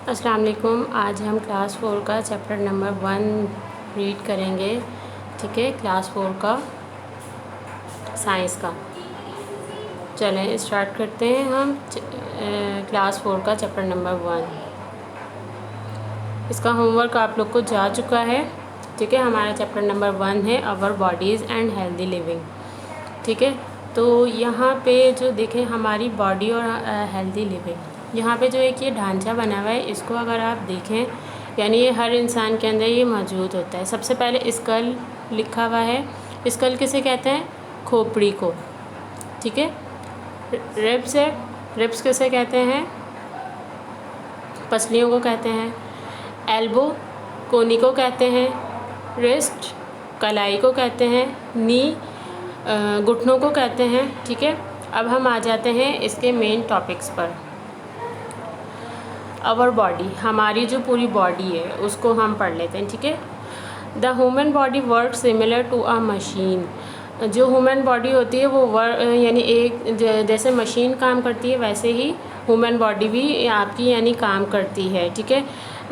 अस्सलाम वालेकुम। आज हम क्लास 4 का चैप्टर नंबर 1 रीड करेंगे। ठीक है, क्लास 4 का साइंस का। चलें स्टार्ट करते हैं हम क्लास 4 का चैप्टर नंबर 1। इसका होमवर्क आप लोग को जा चुका है। ठीक है, हमारा चैप्टर नंबर 1 है our bodies and healthy living. ठीक है, तो यहाँ पे जो देखें हमारी बॉडी और हेल्दी लिविंग, यहाँ पे जो एक ये ढांचा बना हुआ है, इसको अगर आप देखें यानी ये हर इंसान के अंदर ये मौजूद होता है। सबसे पहले स्कल लिखा हुआ है। स्कल किसे कहते हैं? खोपड़ी को। ठीक है, रिब्स है। रिब्स किसे कहते हैं? पसलियों को कहते हैं। एल्बो कोनी को कहते हैं। रिस्ट कलाई को कहते हैं। नी घुटनों को कहते हैं। ठीक है, अब हम आ जाते हैं इसके मेन टॉपिक्स पर। आवर बॉडी, हमारी जो पूरी बॉडी है उसको हम पढ़ लेते हैं। ठीक है, the human body work similar to a machine. जो ह्यूमन बॉडी होती है वो यानी एक जैसे मशीन काम करती है वैसे ही ह्यूमन बॉडी भी आपकी यानी काम करती है। ठीक है,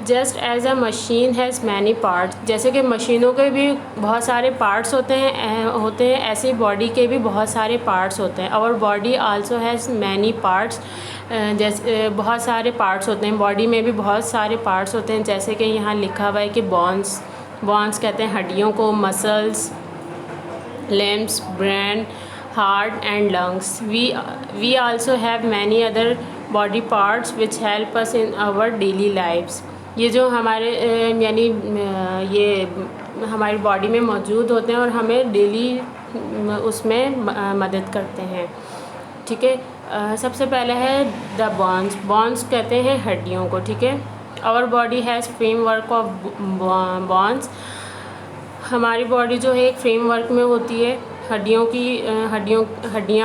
just as a machine has many parts, जैसे कि मशीनों के भी बहुत सारे पार्ट्स होते हैं ऐसे बॉडी के भी बहुत सारे पार्ट्स होते हैं। Our body also has many parts, जैसे बहुत सारे पार्ट्स होते हैं बॉडी में भी बहुत सारे पार्ट्स होते हैं, जैसे कि यहाँ लिखा हुआ है कि बॉन्स कहते हैं हड्डियों को, muscles, limbs, brain, heart and lungs. We also have many other body parts which help us in our daily lives. ये जो हमारे यानी ये हमारी बॉडी में मौजूद होते हैं और हमें डेली उसमें मदद करते हैं। ठीक है, सबसे पहले है द बॉन्स कहते हैं हड्डियों को। ठीक है, our body has framework of bones. हमारी बॉडी जो है एक फ्रेमवर्क में होती है, हड्डियाँ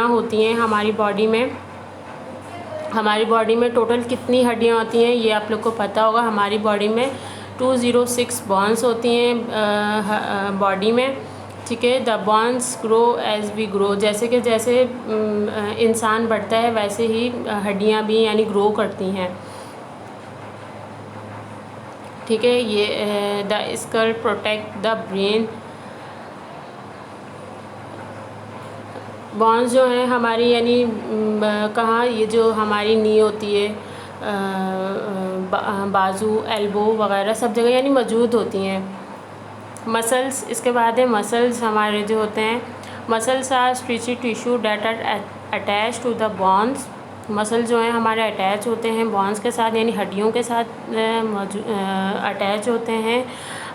होती हैं हमारी बॉडी में। हमारी बॉडी में टोटल कितनी हड्डियाँ होती हैं ये आप लोग को पता होगा। हमारी बॉडी में 206 बॉन्स होती हैं बॉडी में। ठीक है, the bones grow as we grow, जैसे इंसान बढ़ता है वैसे ही हड्डियाँ भी यानी ग्रो करती हैं। ठीक है, ये the skull protect the brain. Bones जो हैं हमारी यानी कहाँ, ये जो हमारी नी होती है, बाजू, एल्बो वगैरह सब जगह यानी मौजूद होती हैं। मसल्स, इसके बाद है मसल्स हमारे जो होते हैं। Muscles are stretchy tissue that are attach to the bones. Muscle जो हैं हमारे अटैच होते हैं बॉन्स के साथ यानी हड्डियों के साथ अटैच होते हैं।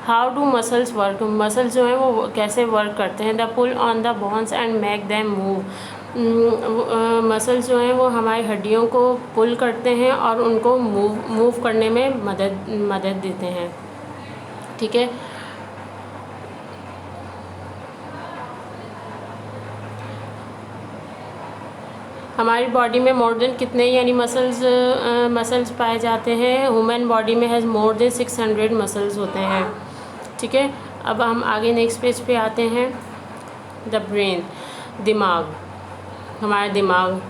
How do muscles work, muscles जो हैं वो कैसे वर्क करते हैं? They pull on the bones and make them move. Muscles जो हैं वो हमारी हड्डियों को पुल करते हैं और उनको मूव करने में मदद देते हैं। ठीक है, हमारी बॉडी में मोर देन कितने यानी मसल्स पाए जाते हैं? ह्यूमन बॉडी में हैज़ मोर देन 600 मसल्स होते हैं। ठीक है, अब हम आगे नेक्स्ट पेज पे आते हैं। द ब्रेन, दिमाग, हमारा दिमाग।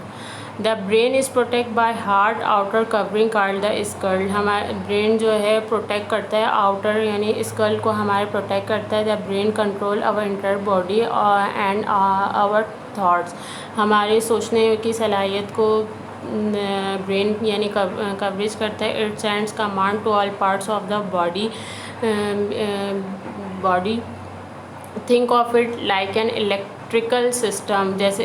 The brain is protect by heart outer covering called the skull. हमारा ब्रेन जो है प्रोटेक्ट करता है आउटर यानी स्कल को हमारे प्रोटेक्ट करता है। The brain control our entire body and our thoughts. हमारे सोचने की सलाहियत को ब्रेन यानी कवरेज करता है। It sends command to all parts of the body. Think of it like an electrical system, जैसे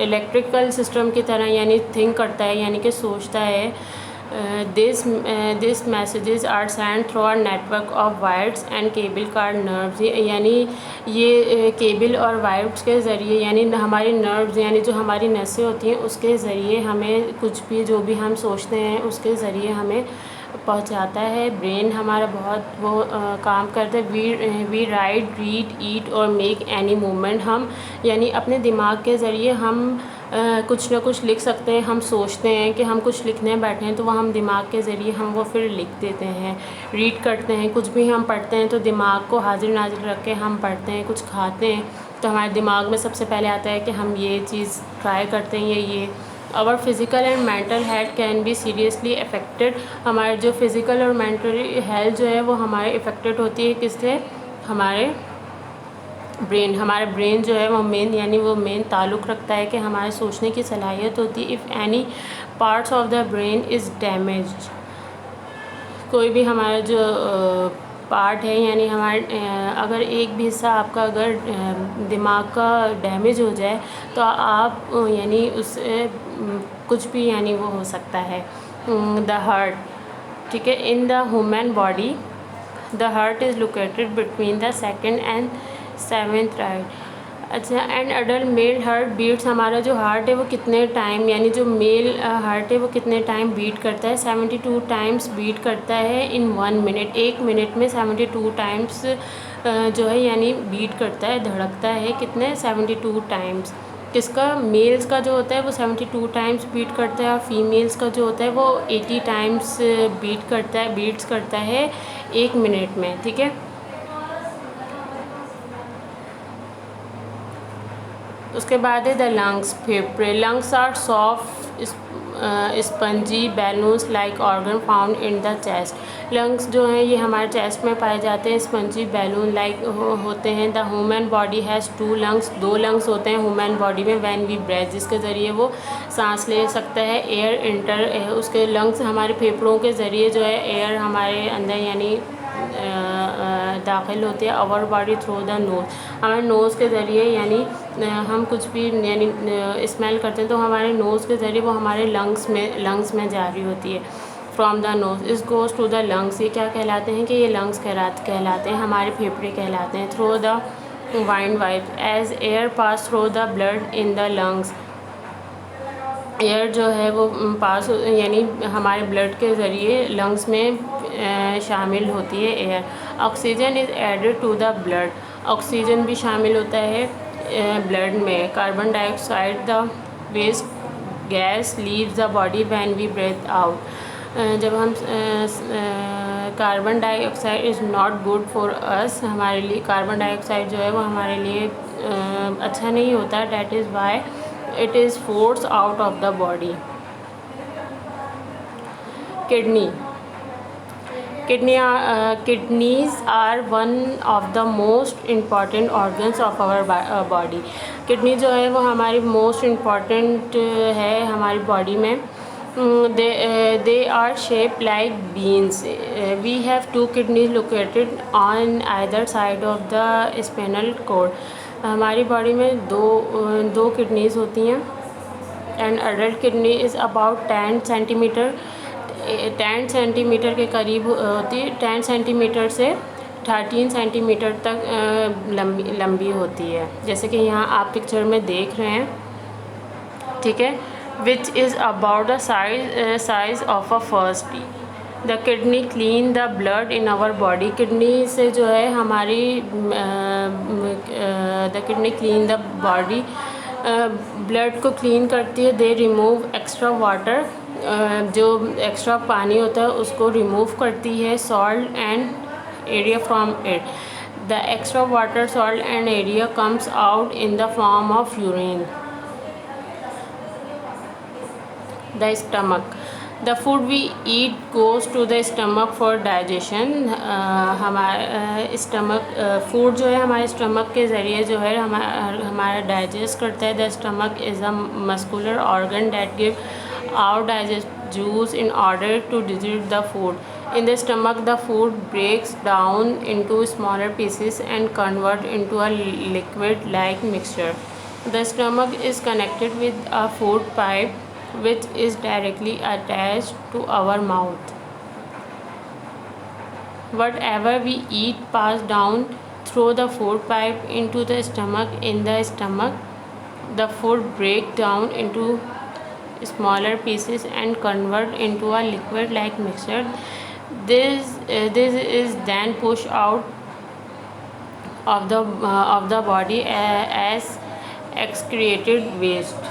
इलेक्ट्रिकल सिस्टम की तरह यानी थिंक करता है यानी कि सोचता है। This messages are send through our network of wires and cable car nerves. यानी ये केबल और वायर्स के ज़रिए यानी हमारी नर्व्स यानी जो हमारी नसें होती हैं उसके ज़रिए हमें कुछ भी जो भी हम सोचते हैं उसके ज़रिए हमें पहुंचाता है। ब्रेन हमारा बहुत काम करता है। वी राइट, रीड, ईट और मेक एनी मूवमेंट। हम यानी अपने दिमाग के ज़रिए हम कुछ ना कुछ लिख सकते हैं। हम सोचते हैं कि हम कुछ लिखने बैठे हैं तो वह हम दिमाग के ज़रिए हम वो फिर लिख देते हैं। रीड करते हैं, कुछ भी हम पढ़ते हैं तो दिमाग को हाजिर नाजिर रख के हम पढ़ते हैं। कुछ खाते हैं तो हमारे दिमाग में सबसे पहले आता है कि हम ये चीज़ ट्राई करते हैं ये our physical and mental health can be seriously affected. हमारे जो फिज़िकल और मेंटल हेल्थ जो है वो हमारे इफ़ेक्टेड होती है किससे? हमारे हमारा ब्रेन जो है वो मेन ताल्लुक़ रखता है कि हमारे सोचने की सलाहियत होती है। If any parts of the brain is damaged, कोई भी हमारा जो पार्ट है यानी हमारे अगर एक भी हिस्सा आपका अगर दिमाग का डैमेज हो जाए तो आप यानी उससे कुछ भी यानी वो हो सकता है। द हार्ट, ठीक है, in the human body the heart is located between the second and seventh right. अच्छा, and adult male heart beats, हमारा जो हार्ट है वो कितने टाइम यानी जो मेल हार्ट है वो कितने टाइम बीट करता है? 72 टाइम्स बीट करता है इन 1 मिनट। 1 मिनट में 72 टाइम्स जो है यानी बीट करता है, धड़कता है कितने? 72 टाइम्स। किसका? मेल्स का जो होता है वो 72 टाइम्स बीट करता है और फीमेल्स का जो होता है वो 80 टाइम्स बीट्स करता है 1 मिनट में, ठीक है। उसके बाद है द लंग्स, फेफड़े। Lungs are soft spongy balloons like organ found in the chest. Lungs जो हैं ये हमारे चेस्ट में पाए जाते हैं, स्पंजी बैलून लाइक होते हैं। The human body has 2 lungs, 2 lungs होते हैं ह्यूमन बॉडी में। व्हेन वी ब्रेथ, जिसके ज़रिए वो सांस ले सकता है। एयर इंटर, उसके लंग्स हमारे फेफड़ों के ज़रिए जो है एयर हमारे अंदर यानी दाखिल होती है। Our body through the nose, हमारे नोज़ के ज़रिए यानी हम कुछ भी यानी स्मेल करते हैं तो हमारे नोज़ के ज़रिए वो हमारे लंग्स में जा रही होती है। फ्रॉम द नोज़ इस गोज़ टू द लंग्स, ये क्या कहलाते हैं? कि ये लंग्स कहलाते हैं, हमारे फेफड़े कहलाते हैं। Through the windpipe as air pass through the blood in the lungs, air जो है वो पास यानी हमारे ब्लड के ज़रिए लंग्स में शामिल होती है air. Oxygen is added to the blood, oxygen भी शामिल होता है ब्लड में। Carbon dioxide the waste gas leaves the body when we breathe out. जब हम carbon dioxide is not good for us, हमारे लिए कार्बन डाइऑक्साइड जो है वो हमारे लिए अच्छा नहीं होता। That is why it is force out of the body. Kidneys are one of the most important organs of our body. Kidney जो है वो हमारी मोस्ट इम्पॉर्टेंट है हमारी बॉडी में। they are shaped like beans. We have 2 kidneys located on either side of the spinal cord. हमारी body में दो किडनीज होती हैं। And adult kidney is about 10 centimetre, 10 centimetre के करीब होती है। 10 सेंटीमीटर से 13 सेंटीमीटर तक लंबी होती है, जैसे कि यहाँ आप पिक्चर में देख रहे हैं, ठीक है। Which is about the size of a first पी। The kidney clean the blood in our body, kidney से जो है हमारी the kidney clean the body, blood को क्लीन करती है। दे रिमूव एक्स्ट्रा वाटर, जो एक्स्ट्रा पानी होता है उसको रिमूव करती है। Salt and urea from it, the extra water salt and urea comes out in the form of urine. The stomach, the food we eat goes to the stomach for digestion. हमारा stomach food जो है हमारे stomach के ज़रिए जो है हमारा digest करता है। The stomach is a muscular organ that give out digest juice in order to digest the food. In the stomach, the food breaks down into smaller pieces and convert into a liquid-like mixture. The stomach is connected with a food pipe which is directly attached to our mouth. Whatever we eat passes down through the food pipe into the stomach. In the stomach, the food breaks down into smaller pieces and convert into a liquid like mixture. This is then pushed out of the body as excreted waste.